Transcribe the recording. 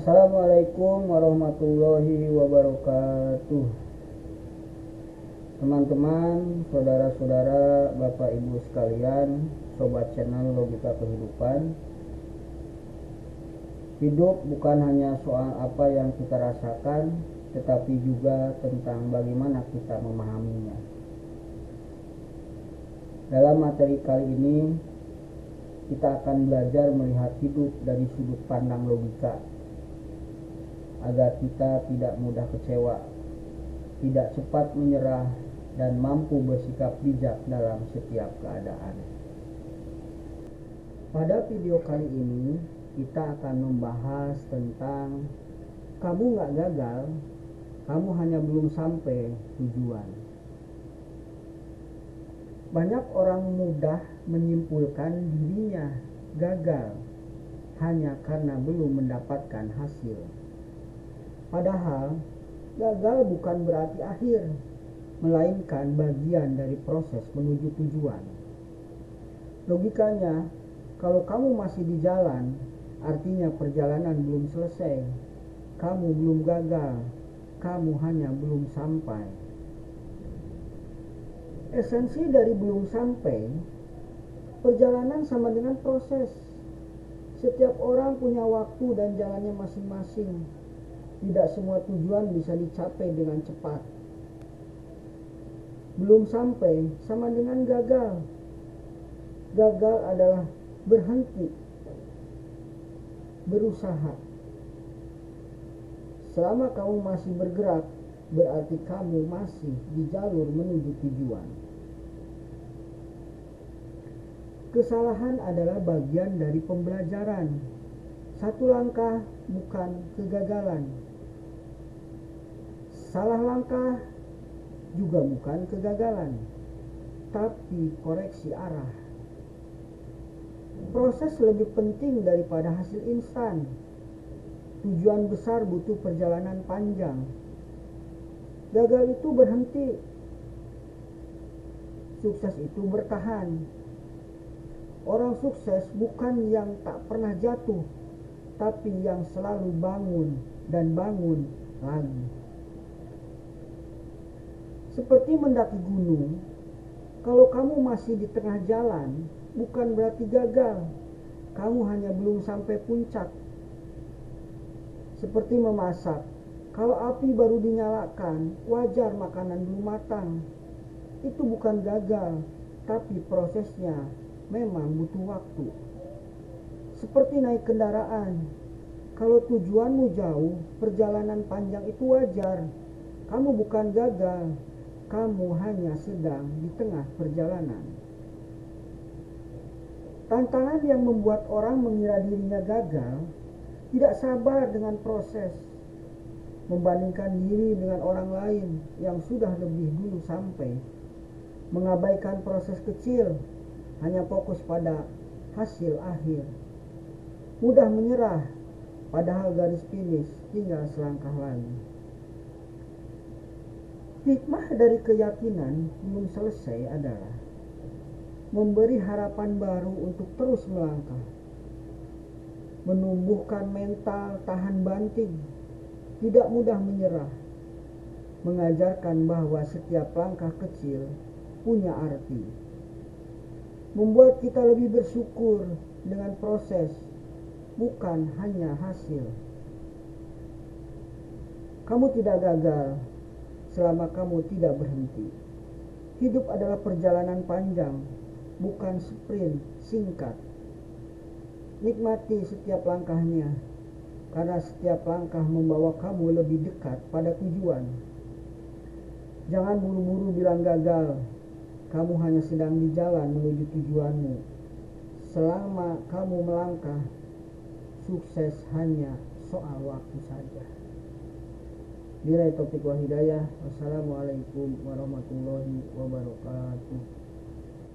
Assalamualaikum warahmatullahi wabarakatuh. Teman-teman, saudara-saudara, Bapak Ibu sekalian, sobat channel Logika Kehidupan. Hidup bukan hanya soal apa yang kita rasakan, tetapi juga tentang bagaimana kita memahaminya. Dalam materi kali ini, kita akan belajar melihat hidup dari sudut pandang logika, agar kita tidak mudah kecewa, tidak cepat menyerah, dan mampu bersikap bijak dalam setiap keadaan. Pada video kali ini, kita akan membahas tentang kamu gak gagal, kamu hanya belum sampai tujuan. Banyak orang mudah menyimpulkan dirinya gagal hanya karena belum mendapatkan hasil. Padahal, gagal bukan berarti akhir, melainkan bagian dari proses menuju tujuan. Logikanya, kalau kamu masih di jalan, artinya perjalanan belum selesai. Kamu belum gagal, kamu hanya belum sampai. Esensi dari belum sampai, perjalanan sama dengan proses. Setiap orang punya waktu dan jalannya masing-masing. Tidak semua tujuan bisa dicapai dengan cepat. Belum sampai sama dengan gagal. Gagal adalah berhenti berusaha. Selama kamu masih bergerak, berarti kamu masih di jalur menuju tujuan. Kesalahan adalah bagian dari pembelajaran. Satu langkah bukan kegagalan. Salah langkah juga bukan kegagalan, tapi koreksi arah. Proses lebih penting daripada hasil instan. Tujuan besar butuh perjalanan panjang. Gagal itu berhenti. Sukses itu bertahan. Orang sukses bukan yang tak pernah jatuh, tapi yang selalu bangun dan bangun lagi. Seperti mendaki gunung, kalau kamu masih di tengah jalan, bukan berarti gagal. Kamu hanya belum sampai puncak. Seperti memasak, kalau api baru dinyalakan, wajar makanan belum matang. Itu bukan gagal, tapi prosesnya memang butuh waktu. Seperti naik kendaraan, kalau tujuanmu jauh, perjalanan panjang itu wajar. Kamu bukan gagal, kamu hanya sedang di tengah perjalanan. Tantangan yang membuat orang mengira dirinya gagal, tidak sabar dengan proses, membandingkan diri dengan orang lain yang sudah lebih dulu sampai, mengabaikan proses kecil, hanya fokus pada hasil akhir, mudah menyerah, padahal garis finish tinggal selangkah lagi. Hikmah dari keyakinan belum selesai adalah memberi harapan baru untuk terus melangkah, menumbuhkan mental tahan banting, tidak mudah menyerah, mengajarkan bahwa setiap langkah kecil punya arti, membuat kita lebih bersyukur dengan proses, bukan hanya hasil. Kamu tidak gagal selama kamu tidak berhenti. Hidup adalah perjalanan panjang, bukan sprint singkat. Nikmati setiap langkahnya, karena setiap langkah membawa kamu lebih dekat pada tujuan. Jangan buru-buru bilang gagal. Kamu hanya sedang di jalan menuju tujuanmu. Selama kamu melangkah, sukses hanya soal waktu saja. Billahi taufiq wal hidayah. Wassalamualaikum warahmatullahi wabarakatuh.